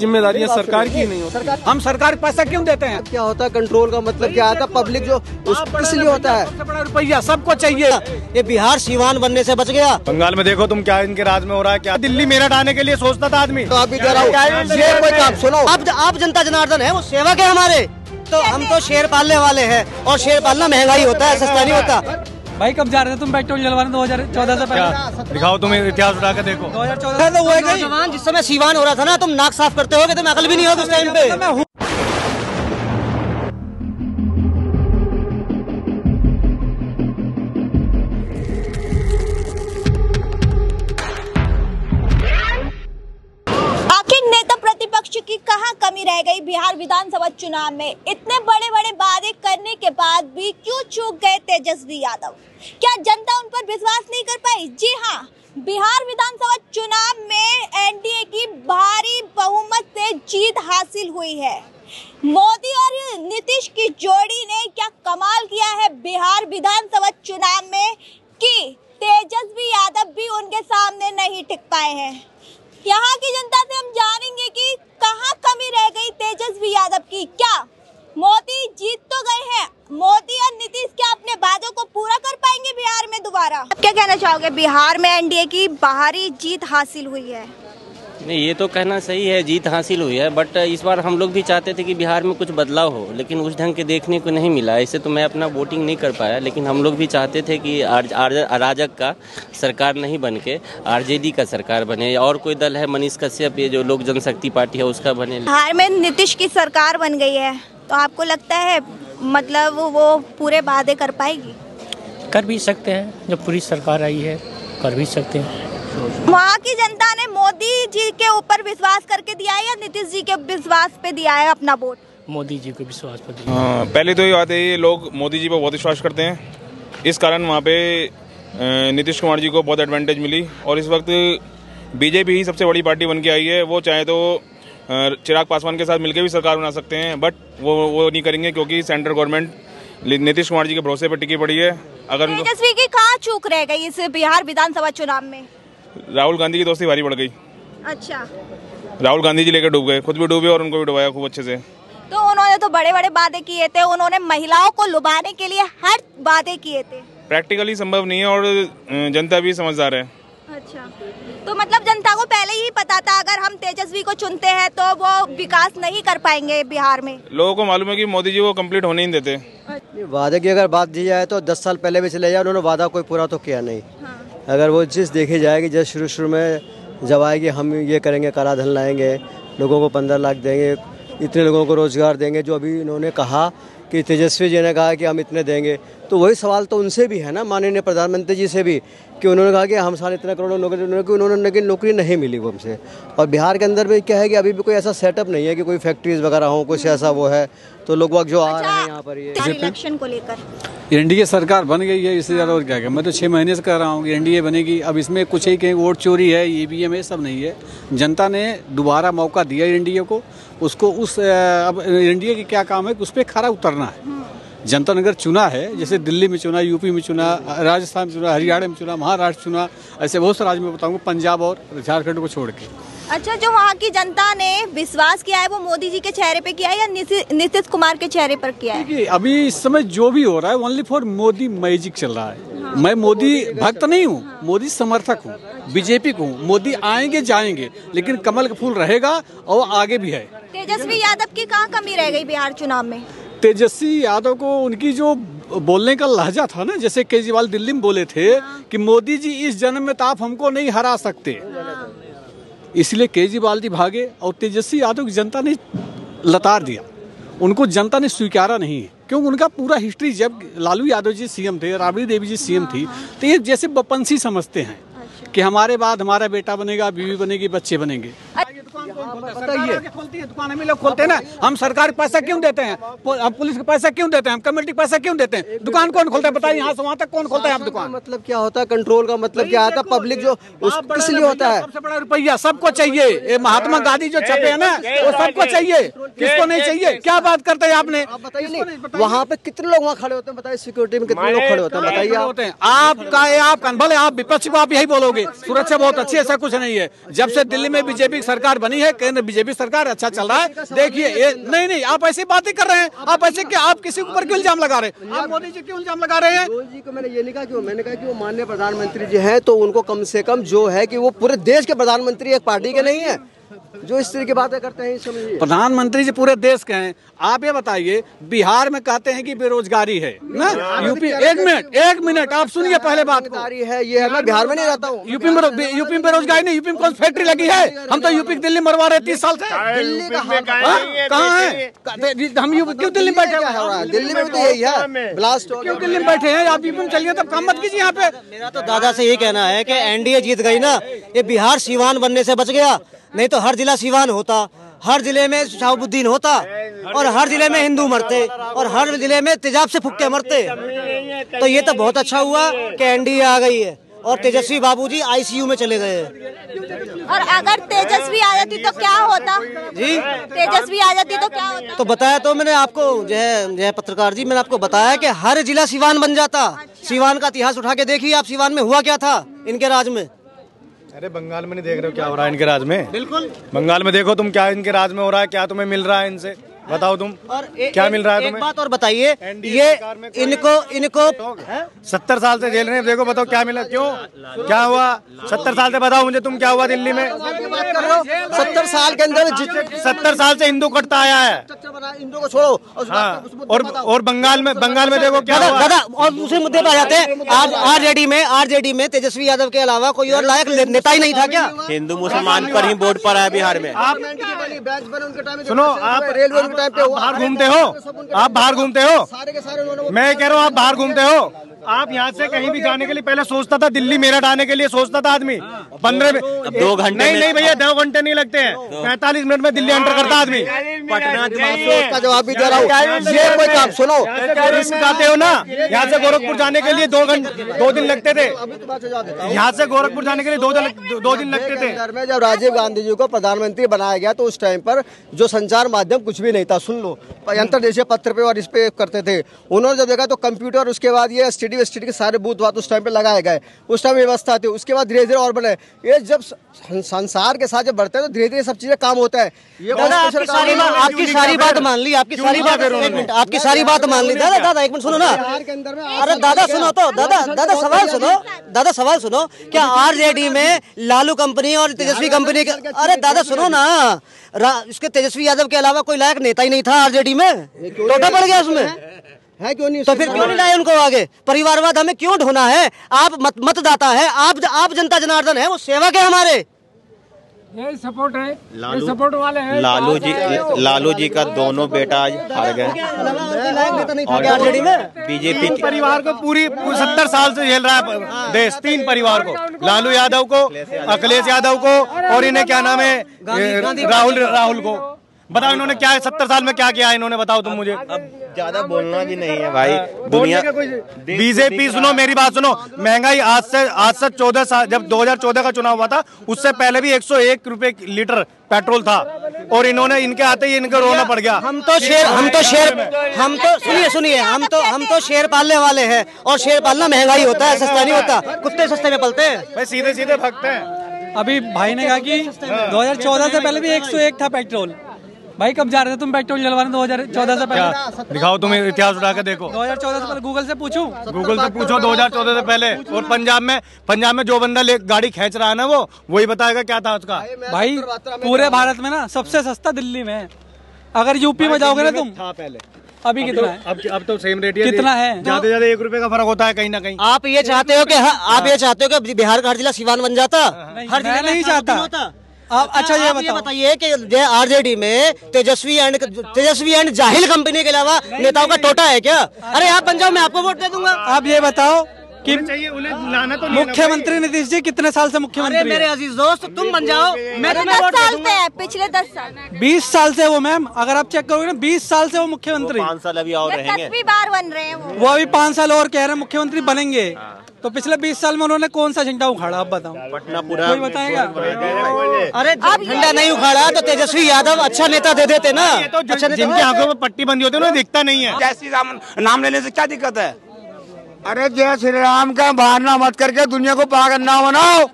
जिम्मेदारियां सरकार की नहीं होती। हम सरकार को पैसा क्यों देते हैं? क्या होता है कंट्रोल का मतलब क्या आता है? पब्लिक जो इसलिए होता है, सबसे बड़ा रुपया सबको चाहिए। ये बिहार सीवान बनने से बच गया। बंगाल में देखो तुम क्या इनके राज में हो रहा है, क्या दिल्ली मेरठ आने के लिए सोचता था आदमी। तो अभी दे रहा हूँ ये कोई काम सुनो। आप जनता जनार्दन है, वो सेवक है हमारे। तो हम तो शेर पालने वाले हैं, और शेर पालना महंगाई होता है, सस्ता नहीं होता। भाई कब जा रहे थे तुम पेट्रोल जलवाने 2014 से पहले? दिखाओ, तुम इतिहास उठा के देखो। 2014 तो वो है जवान जिस समय सीवान हो रहा था ना, तुम नाक साफ करते होगे, तुम्हें अकल भी नहीं होगी उस टाइम पे। की कहां कमी रह गई बिहार विधानसभा चुनाव में? इतने बड़े बड़े वादे करने के बाद भी क्यों चूक गए तेजस्वी यादव? क्या जनता उन पर विश्वास नहीं कर पाई? जी हां, बिहार विधानसभा चुनाव में एनडीए की भारी बहुमत से जीत हासिल हुई है। मोदी और नीतीश की जोड़ी ने क्या कमाल किया है बिहार विधानसभा चुनाव में कि तेजस्वी यादव भी उनके सामने नहीं टिक पाए हैं। यहाँ की जनता से हम जानेंगे कि कहाँ कमी रह गई तेजस्वी यादव की। क्या मोदी जीत तो गए हैं, मोदी और नीतीश क्या अपने वादों को पूरा कर पाएंगे बिहार में दोबारा? आप क्या कहना चाहोगे? बिहार में एनडीए की भारी जीत हासिल हुई है। नहीं, ये तो कहना सही है, जीत हासिल हुई है, बट इस बार हम लोग भी चाहते थे कि बिहार में कुछ बदलाव हो, लेकिन उस ढंग के देखने को नहीं मिला। ऐसे तो मैं अपना वोटिंग नहीं कर पाया, लेकिन हम लोग भी चाहते थे कि अराजक का सरकार नहीं बन के आरजेडी का सरकार बने, और कोई दल है मनीष कश्यप, ये जो लोक जनशक्ति पार्टी है, उसका बने। बिहार में नीतीश की सरकार बन गई है, तो आपको लगता है मतलब वो पूरे वादे कर पाएगी? कर भी सकते हैं, जब पूरी सरकार आई है कर भी सकते हैं। वहाँ की जनता ने मोदी जी के ऊपर विश्वास करके दिया है या नीतीश जी के विश्वास पे दिया है अपना वोट? मोदी जी के विश्वास पर दिया। हाँ, पहले तो ये बात है, ये लोग मोदी जी पर बहुत विश्वास करते हैं, इस कारण वहाँ पे नीतीश कुमार जी को बहुत एडवांटेज मिली। और इस वक्त बीजेपी ही सबसे बड़ी पार्टी बन के आई है। वो चाहे तो चिराग पासवान के साथ मिलकर भी सरकार बना सकते हैं, बट वो नहीं करेंगे, क्योंकि सेंट्रल गवर्नमेंट नीतीश कुमार जी के भरोसे पर टिकी पड़ी है। अगर तेजस्वी की कहाँ चूक रह गई इस बिहार विधानसभा चुनाव में? राहुल गांधी की दोस्ती भारी बढ़ गई। अच्छा, राहुल गांधी जी लेकर डूब गए, खुद भी डूबे और उनको भी डुबाया खूब अच्छे से। तो उन्होंने तो बड़े बड़े वादे किए थे, उन्होंने महिलाओं को लुभाने के लिए हर वादे किए थे। प्रैक्टिकली संभव नहीं है, और जनता भी समझदार है। अच्छा, तो मतलब जनता को पहले ही पता था अगर हम तेजस्वी को चुनते हैं तो वो विकास नहीं कर पाएंगे बिहार में? लोगों को मालूम है कि मोदी जी वो कंप्लीट होने नहीं देते। वादे की अगर बात दी जाए तो 10 साल पहले भी चले जाए, उन्होंने वादा कोई पूरा तो किया नहीं। हाँ। अगर वो चीज़ देखी जाएगी, जब शुरू में जब आएगी हम ये करेंगे, काला धन लाएंगे, लोगों को 15 लाख देंगे, इतने लोगों को रोजगार देंगे, जो अभी इन्होंने कहा कि तेजस्वी जी ने कहा कि हम इतने देंगे, तो वही सवाल तो उनसे भी है ना, माननीय प्रधानमंत्री जी से भी, कि उन्होंने कहा कि हम साल इतना करोड़ों नौकरी, उन्होंने लेकिन नौकरी नहीं मिली वो हमसे। और बिहार के अंदर भी क्या है कि अभी भी कोई ऐसा सेटअप नहीं है कि कोई फैक्ट्रीज वगैरह हो, कुछ ऐसा वो है, तो लोग वक्त जो आ रहे हैं यहाँ पर ये इलेक्शन को लेकर एनडीए सरकार बन गई है, इससे ज़्यादा और क्या है। मैं तो 6 महीने से कह रहा हूँ कि एनडीए बनेगी। अब इसमें कुछ ही कहीं वोट चोरी है, ईवीएम है, सब नहीं है। जनता ने दोबारा मौका दिया एनडीए को, उसको अब एनडीए की क्या काम है कि उस पर खरा उतरना है। जनता ने अगर चुना है, जैसे दिल्ली में चुना, यूपी में चुना, राजस्थान में चुना, हरियाणा में चुना, महाराष्ट्र चुना, ऐसे बहुत से राज्य में बताऊंगा, पंजाब और झारखंड को छोड़ के। अच्छा, जो वहाँ की जनता ने विश्वास किया है वो मोदी जी के चेहरे पे किया है या नीतीश कुमार के चेहरे पर किया है? अभी इस समय जो भी हो रहा है ओनली फॉर मोदी मैजिक चल रहा है। हाँ। मैं मोदी भक्त नहीं हूँ, हाँ। मोदी समर्थक हूँ, बीजेपी को हूँ। मोदी आएंगे जाएंगे, लेकिन कमल का फूल रहेगा और आगे भी है। तेजस्वी यादव की कहाँ कमी रह गई बिहार चुनाव में? तेजस्वी यादव को उनकी जो बोलने का लहजा था ना, जैसे केजरीवाल दिल्ली में बोले थे कि मोदी जी इस जन्म में तो आप हमको नहीं हरा सकते, इसलिए केजरीवाल जी भागे और तेजस्वी यादव की जनता ने लताड़ दिया। उनको जनता ने स्वीकारा नहीं, क्योंकि उनका पूरा हिस्ट्री, जब लालू यादव जी सीएम थे, राबड़ी देवी जी सीएम थी, तो ये जैसे बपंसी समझते हैं कि हमारे बाद हमारा बेटा बनेगा, बीवी बनेगी, बच्चे बनेंगे। दुकान हम लोग खोलते हैं ना, हम सरकार को पैसा क्यों देते हैं? हम पुलिस को पैसा क्यों देते हैं? हम कमेटी को पैसा क्यों देते हैं? दुकान कौन खोलता है बताइए? यहाँ से वहाँ तक कौन खोलता है आप दुकान? मतलब क्या होता है कंट्रोल का मतलब क्या आता है? पब्लिक जो इसलिए होता है, सबसे बड़ा रुपया सबको चाहिए। ये महात्मा गांधी जो छपे हैं ना, वो सबको चाहिए, किसको नहीं चाहिए? क्या बात करते हैं आपने? बताइए वहाँ पे कितने लोग वहाँ खड़े होते हैं? बताइए सिक्योरिटी में कितने लोग खड़े होते हैं? बताइए आप भले आप विपक्ष को आप यही बोलोगे सुरक्षा बहुत अच्छी है, ऐसा कुछ नहीं है। जब से दिल्ली में बीजेपी की सरकार बनी नहीं है, केंद्र बीजेपी सरकार अच्छा चल रहा है। देखिए नहीं आप ऐसी बातें कर रहे हैं, आप ऐसे क्या, आप किसी के ऊपर क्यों इल्जाम लगा रहे हैं? आप मोदी जी क्यों इल्जाम लगा रहे हैं? मोदी जी को मैंने ये नहीं कहा कि मैंने कहा कि वो माननीय प्रधानमंत्री जी हैं, तो उनको कम से कम जो है कि वो पूरे देश के प्रधानमंत्री, एक पार्टी के नहीं है। जो इस तरह की बातें करते हैं, समझिए प्रधानमंत्री जी पूरे देश के हैं। आप ये बताइए, बिहार में कहते हैं कि बेरोजगारी है ना, यूपी, एक मिनट आप सुनिए पहले बात को। है ये है, मैं बिहार में नहीं रहता हूँ। यूपी में बेरोजगारी नहीं, यूपी में कौन फैक्ट्री लगी है? हम तो यूपी दिल्ली मरवा रहे 30 साल से। दिल्ली का कहाँ है? हम यूपी क्यों दिल्ली में बैठे हैं? दिल्ली में भी तो यही है, ब्लास्ट हो क्यों दिल्ली में बैठे हैं? आप यूपी में चलिए, तब काम मत कीजिए यहाँ पे। मेरा तो दादा से ये कहना है कि एनडीए जीत गई ना, ये बिहार सीवान बनने से बच गया, नहीं तो हर जिला सीवान होता, हर जिले में शहाबुद्दीन होता, और हर जिले में हिंदू मरते, और हर जिले में तेजाब से फुक्के मरते। तो ये तो बहुत अच्छा हुआ कि एनडीए आ गई है और तेजस्वी बाबूजी आईसीयू में चले गए हैं। और अगर तेजस्वी आ जाती तो क्या होता जी? तेजस्वी आ जाती तो क्या होता? तो बताया तो मैंने आपको, जो है पत्रकार जी, मैंने आपको बताया कि हर जिला सीवान बन जाता। सीवान का इतिहास उठा के देखिए आप, सीवान में हुआ क्या था इनके राज में। अरे बंगाल में नहीं देख रहे हो क्या हो रहा है इनके राज में? बिल्कुल, बंगाल में देखो तुम क्या इनके राज में हो रहा है, क्या तुम्हें मिल रहा है इनसे, बताओ तुम। और क्या मिल रहा है तुम्हें? एक बात और बताइए, ये इनको 70 साल से जेल रहे हैं, देखो बताओ क्या मिला, क्यों, क्या हुआ? 70 साल से बताओ मुझे तुम, क्या हुआ दिल्ली में? 70 साल के अंदर 70 साल से हिंदू कटता आया है। हिंदू को छोड़ो। हाँ, और बंगाल में देखो क्या हुआ। दादा, और दूसरे मुद्दे पर आ जाते हैं। आज आरजेडी में तेजस्वी यादव के अलावा कोई और लायक नेता ही नहीं था क्या? हिंदू मुसलमान पर ही वोट पड़ा है बिहार में। सुनो, आप रेलवे टाइम पे बाहर घूमते हो, आप बाहर घूमते हो, मैं कह रहा हूँ आप बाहर घूमते हो। आप यहाँ से कहीं भी जाने के लिए पहले सोचता था, दिल्ली मेरठ आने के लिए सोचता था आदमी 2 घंटे नहीं भैया, 2 घंटे नहीं लगते हैं, 45 मिनट में दिल्ली एंटर करता आदमी। पटना का जवाब भी दे रहा हूँ, ये कोई काम सुनो, रिस्क आते हो ना, यहाँ से गोरखपुर जाने के लिए 2 दिन लगते थे, यहाँ से गोरखपुर जाने के लिए 2 दिन लगते थे। जब राजीव गांधी जी को प्रधानमंत्री बनाया गया तो उस टाइम पर जो संचार माध्यम कुछ भी नहीं था, सुन लो, अंतर्देशीय पत्र पे और इस पे करते थे। उन्होंने जब देखा तो कंप्यूटर, उसके बाद ये एसटीडी के सारे बूथ बात उस टाइम पे लगाए गए, उस टाइम व्यवस्था थी। उसके बाद धीरे धीरे और बने, ये जब संसार के साथ जब बढ़ते हैं तो धीरे धीरे सब चीजें काम होता है। ये आपकी सारी बात मान ली, आपकी सारी बात मान ली। दादा एक मिनट सुनो ना, अरे दादा सुनो तो, दादा सवाल सुनो, क्या आरजेडी में लालू कंपनी और तेजस्वी कंपनी के, अरे दादा सुनो ना, इसके तेजस्वी यादव के अलावा कोई लायक नेता ही नहीं था आरजेडी में, टोटा पड़ गया उसमें है, क्यों नहीं? तो फिर क्यों नहीं लाए उनको आगे? परिवारवाद हमें क्यों ढूंढना है? आप मतदाता है, आप जनता जनार्दन है, वो सेवक है हमारे। यही सपोर्ट है, सपोर्ट वाले हैं। लालू जी का दोनों बेटा आज हार गए। बीजेपी परिवार को पूरी 70 साल से झेल रहा है देश, 3 परिवार को, लालू यादव को, अखिलेश यादव को, और इन्हें क्या नाम है, राहुल को। बताओ इन्होंने क्या 70 साल में क्या किया है इन्होंने, बताओ तुम मुझे। अब ज्यादा बोलना भी नहीं है भाई, दुनिया बीजेपी, सुनो मेरी बात सुनो, महंगाई आज से 14 साल, जब 2014 का चुनाव हुआ था उससे पहले भी 101 रुपए लीटर पेट्रोल था, और इन्होंने, इनके आते ही इनको रोना पड़ गया। हम तो शेर पालने वाले हैं, और शेर पालना महंगाई होता है, सस्ता नहीं होता। कुत्ते सस्ते में पलते हैं भाई, सीधे सीधे भगते हैं। अभी भाई ने कहा कि 2014 से पहले भी 101 था पेट्रोल। भाई कब जा रहे थे तुम पेट्रोल जलवाने 2014 से पहले? दिखाओ, तुम इतिहास उठा के देखो। 2014 से पहले गूगल से पूछो 2014 से पहले। और पंजाब में जो बंदा गाड़ी खींच रहा है ना, वो वही बताएगा क्या था उसका। भाई पूरे भारत में ना सबसे सस्ता दिल्ली में है। अगर यूपी में जाओगे ना तुम, था पहले, अभी कितना है? अब तो सेम रेट है। कितना है? ज्यादा 1 रुपए का फर्क होता है कहीं ना कहीं। आप ये चाहते हो कि बिहार का हर जिला सीवान बन जाता? हर जिला नहीं चाहता। आप अच्छा ये बताइए कि आरजेडी में तेजस्वी एंड जाहिल कंपनी के अलावा नेताओं का टोटा है क्या? अरे आप बन जाओ, मैं आपको वोट दे दूंगा। आप ये बताओ कि मुख्यमंत्री नीतीश जी कितने साल से मुख्यमंत्री? अरे मेरे अजीज दोस्त, तुम बन जाओ, मैं तुम्हें वोट दे दूंगा। पिछले 10 साल, 20 साल से वो, मैम अगर आप चेक करोगे ना, 20 साल से वो मुख्यमंत्री, 5 साल अभी और रहेंगे, 10वीं बार बन रहे हैं वो अभी 5 साल और कह रहे हैं मुख्यमंत्री बनेंगे। तो पिछले 20 साल में उन्होंने कौन सा झंडा उखाड़ा, आप बताओ, पटना पूरा कोई बताएगा? अरे झंडा नहीं उखाड़ा तो तेजस्वी यादव अच्छा नेता दे देते ना। तो जिनकी आंखों में पट्टी बंदी होती है उन्हें दिखता नहीं है। जय श्री राम नाम लेने से क्या दिक्कत है? अरे जय श्री राम का बहाना मत करके दुनिया को पागल ना बनाओ।